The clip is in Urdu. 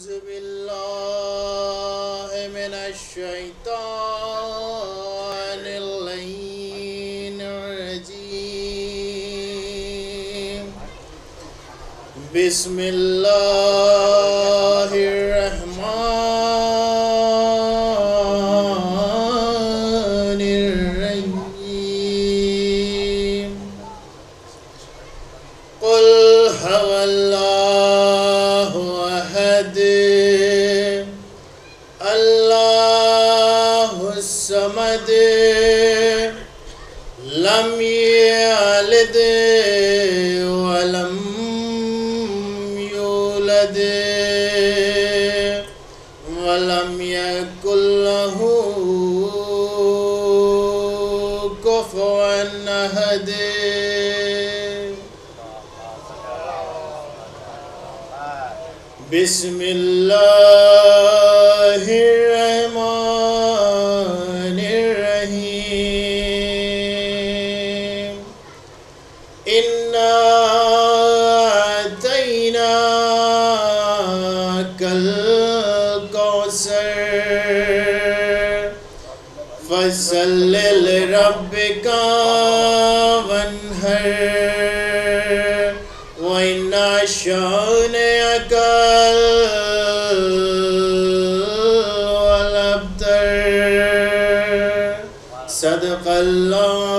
أعوذ بالله من الشيطان اللعين الرجيم بسم الله الرحمن الرحيم قل هو الله أحد الله الصمد لم يلد ولم يولد ولم يكن له كفوا أحد بسم الله الرحمن الرحيم إنا أعطيناك الكوثر فصل لربك وانحر وإن شانئك والأبتر صدق الله